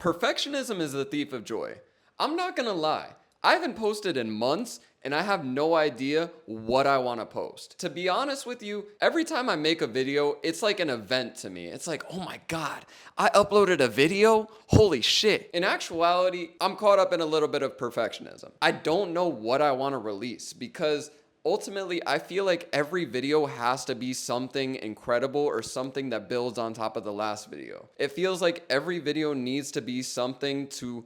Perfectionism is the thief of joy. I'm not gonna lie. I haven't posted in months and I have no idea what I wanna post. To be honest with you, every time I make a video, it's like an event to me. It's like, oh my God, I uploaded a video? Holy shit. In actuality, I'm caught up in a little bit of perfectionism. I don't know what I wanna release because ultimately, I feel like every video has to be something incredible or something that builds on top of the last video. It feels like every video needs to be something to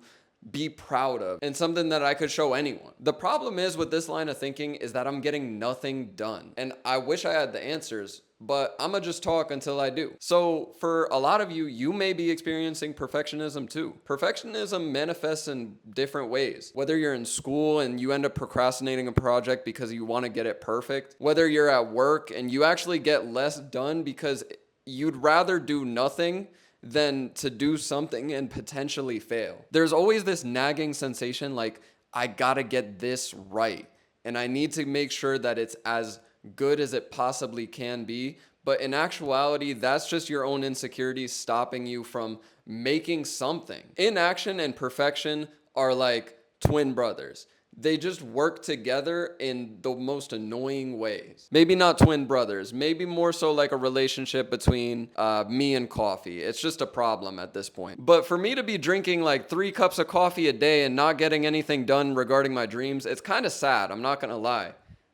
be proud of and something that I could show anyone. The problem is with this line of thinking is that I'm getting nothing done. And I wish I had the answers, but I'ma just talk until I do. So for a lot of you, you may be experiencing perfectionism too. Perfectionism manifests in different ways. Whether you're in school and you end up procrastinating a project because you want to get it perfect, whether you're at work and you actually get less done because you'd rather do nothing than to do something and potentially fail. There's always this nagging sensation like, I gotta get this right. And I need to make sure that it's as good as it possibly can be. But in actuality, that's just your own insecurities stopping you from making something. Inaction and perfection are like twin brothers. They just work together in the most annoying ways. Maybe not twin brothers, maybe more so like a relationship between me and coffee. It's just a problem at this point. But for me to be drinking like 3 cups of coffee a day and not getting anything done regarding my dreams, it's kind of sad, I'm not gonna lie.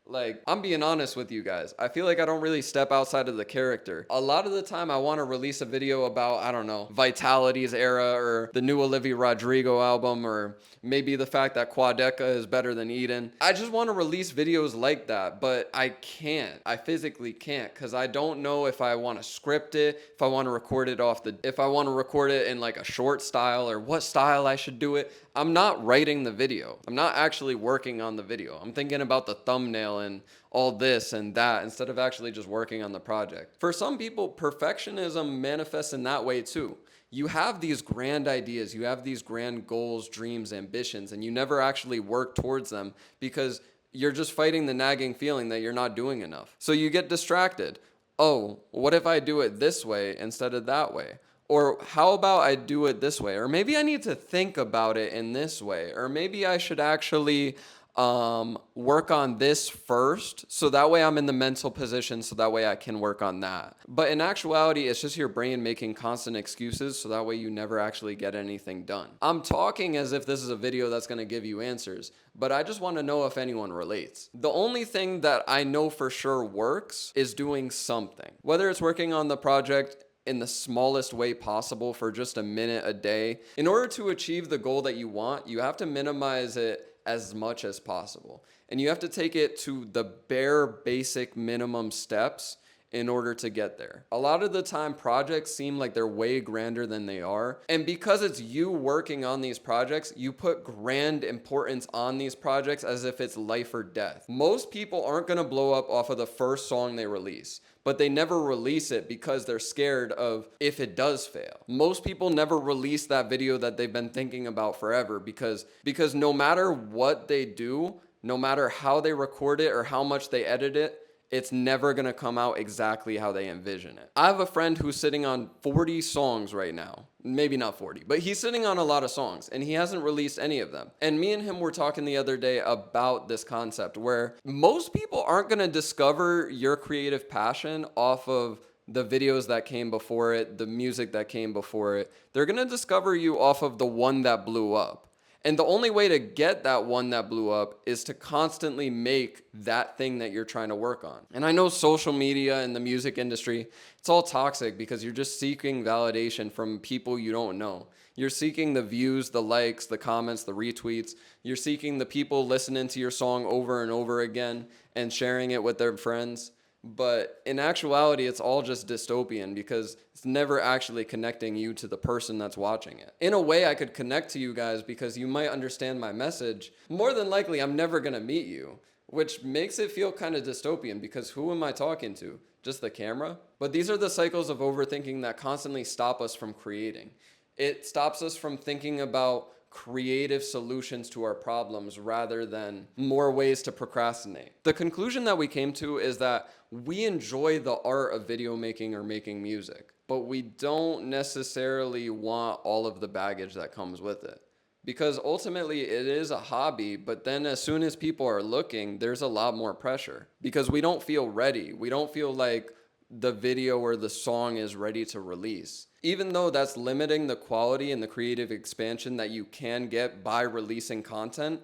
Like, I'm being honest with you guys. I feel like I don't really step outside of the character. A lot of the time I want to release a video about, I don't know, Vitality's era or the new Olivia Rodrigo album or maybe the fact that Quadeca is better than Eden. I just want to release videos like that, but I can't. I physically can't because I don't know if I want to script it, if I want to record it if I want to record it in like a short style or what style I should do it. I'm not writing the video. I'm not actually working on the video. I'm thinking about the thumbnail and all this and that instead of actually just working on the project. For some people, perfectionism manifests in that way too. You have these grand ideas, you have these grand goals, dreams, ambitions, and you never actually work towards them because you're just fighting the nagging feeling that you're not doing enough. So you get distracted. Oh, what if I do it this way instead of that way? Or how about I do it this way? Or maybe I need to think about it in this way. Or maybe I should actually work on this first so that way I'm in the mental position so that way I can work on that. But in actuality, it's just your brain making constant excuses so that way you never actually get anything done. I'm talking as if this is a video that's going to give you answers, but I just want to know if anyone relates. The only thing that I know for sure works is doing something. Whether it's working on the project in the smallest way possible for just a minute a day. In order to achieve the goal that you want, you have to minimize it as much as possible. And you have to take it to the bare basic minimum steps in order to get there. A lot of the time, projects seem like they're way grander than they are. And because it's you working on these projects, you put grand importance on these projects as if it's life or death. Most people aren't gonna blow up off of the first song they release, but they never release it because they're scared of if it does fail. Most people never release that video that they've been thinking about forever because no matter what they do, no matter how they record it or how much they edit it, it's never gonna come out exactly how they envision it. I have a friend who's sitting on 40 songs right now. Maybe not 40, but he's sitting on a lot of songs and he hasn't released any of them. And me and him were talking the other day about this concept where most people aren't gonna discover your creative passion off of the videos that came before it, the music that came before it. They're gonna discover you off of the one that blew up. And the only way to get that one that blew up is to constantly make that thing that you're trying to work on. And I know social media and the music industry, it's all toxic because you're just seeking validation from people you don't know. You're seeking the views, the likes, the comments, the retweets. You're seeking the people listening to your song over and over again and sharing it with their friends. But in actuality, it's all just dystopian because it's never actually connecting you to the person that's watching it. In a way, I could connect to you guys because you might understand my message. More than likely, I'm never going to meet you, which makes it feel kind of dystopian because who am I talking to? Just the camera? But these are the cycles of overthinking that constantly stop us from creating. It stops us from thinking about creative solutions to our problems rather than more ways to procrastinate. The conclusion that we came to is that we enjoy the art of video making or making music. but we don't necessarily want all of the baggage that comes with it. Because ultimately it is a hobby, but then as soon as people are looking, there's a lot more pressure because we don't feel ready. We don't feel like the video or the song is ready to release. Even though that's limiting the quality and the creative expansion that you can get by releasing content,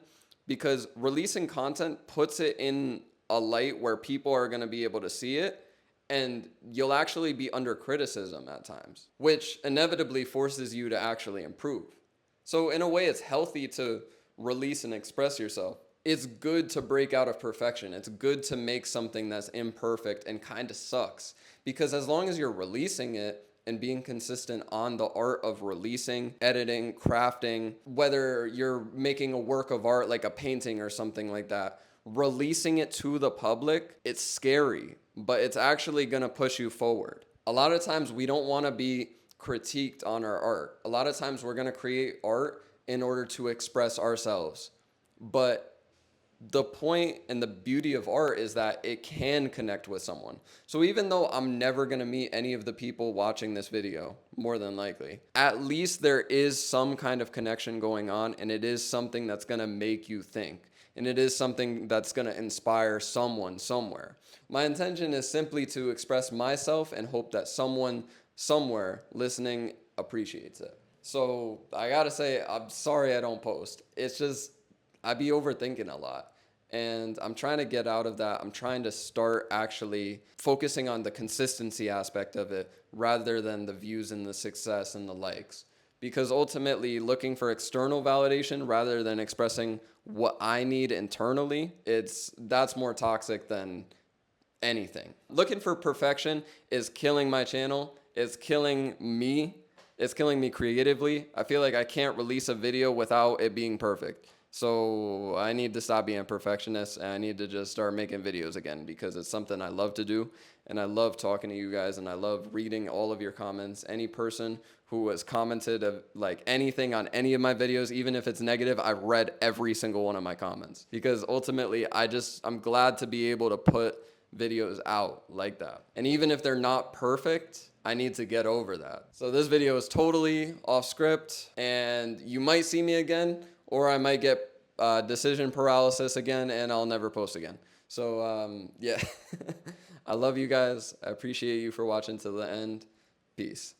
because releasing content puts it in a light where people are going to be able to see it, and you'll actually be under criticism at times, which inevitably forces you to actually improve. So in a way, it's healthy to release and express yourself. It's good to break out of perfection. It's good to make something that's imperfect and kind of sucks. Because as long as you're releasing it and being consistent on the art of releasing, editing, crafting, whether you're making a work of art like a painting or something like that, releasing it to the public, it's scary, but it's actually going to push you forward. A lot of times we don't want to be critiqued on our art. A lot of times we're going to create art in order to express ourselves. But the point and the beauty of art is that it can connect with someone. So even though I'm never going to meet any of the people watching this video, more than likely, at least there is some kind of connection going on, and it is something that's going to make you think. And it is something that's going to inspire someone somewhere. My intention is simply to express myself and hope that someone somewhere listening appreciates it. So I gotta say, I'm sorry I don't post. It's just, I be overthinking a lot. And I'm trying to get out of that. I'm trying to start actually focusing on the consistency aspect of it rather than the views and the success and the likes. Because ultimately, looking for external validation rather than expressing what I need internally, that's more toxic than anything. Looking for perfection is killing my channel. It's killing me. It's killing me creatively. I feel like I can't release a video without it being perfect. So I need to stop being a perfectionist, and I need to just start making videos again because it's something I love to do, and I love talking to you guys, and I love reading all of your comments. Any person who has commented like anything on any of my videos, even if it's negative, I've read every single one of my comments because ultimately I'm glad to be able to put videos out like that. And even if they're not perfect, I need to get over that. So this video is totally off script, and you might see me again, or I might get decision paralysis again, and I'll never post again. So yeah, I love you guys. I appreciate you for watching to the end. Peace.